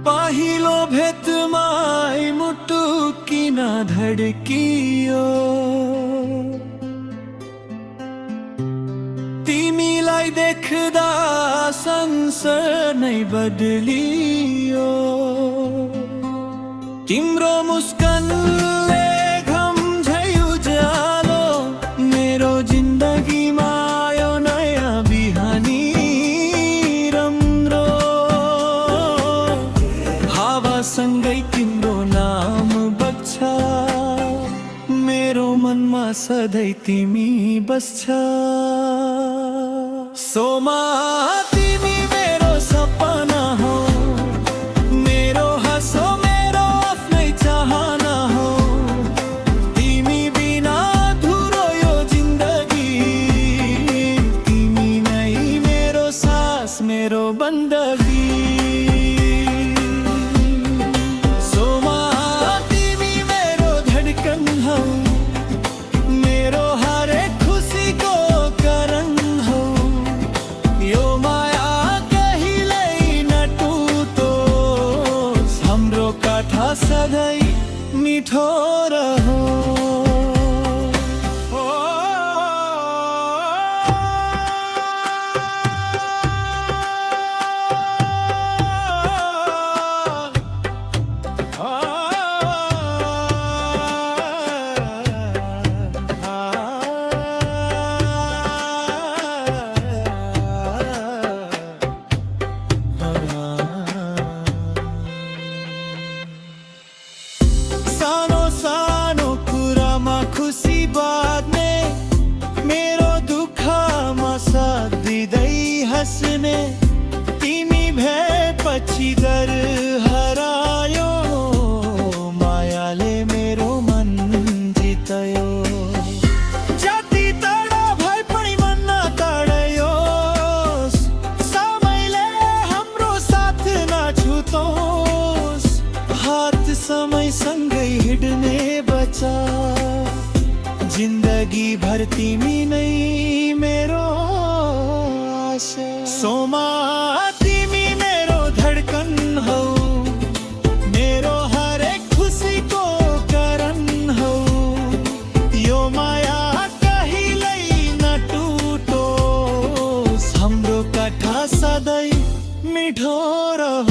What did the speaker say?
पहिलो भेटमा मुटु किन धड्कियो, तिमीलाई देख्दा संसार नै बदलियो। तिम्रो मुस्कानले घम्झै उज्यालो मेरो जिन्दगीमा आयो नयाँ बिहानी राम्रो। हावासँगै तिम्रो नाम बग्छ, मेरो मनमा सधैँ तिमी बस्छ। सोमा तिमी मेरो सपना हो, मेरो हाँसो मेरो आफ्नै चाहना हो। तिमी बिना अधुरो यो जिन्दगी, तिमी नै मेरो सास मेरो बन्दगी। सोमा तिमी मेरो धडकन हो, मेरो हरेक खुसीको कारण हो। यो माया कहिल्यै नटुटोस्, हाम्रो कथा सधैँ मिठो रहोस्। सानो सानो कुरामा खुसी बाँड्ने, मेरो दुःखमा साथ दिँदै हाँस्ने। तिमी भएपछि डर हरायो, मायाले मेरो मन जित्यो। जति टाढा भए पनि मन नटाढयोस्, समयले हाम्रो साथ नछुटोस्। हात समयसँगै हिँड्ने बचा, जिन्दगी भर तिमी नै मेरो आशा। सोमा तिमी मेरो धडकन हौ, मेरो हरेक खुसीको कारण हौ। यो माया कहिल्यै नटुटोस्, हाम्रो कथा सधैँ मिठो रहोस्।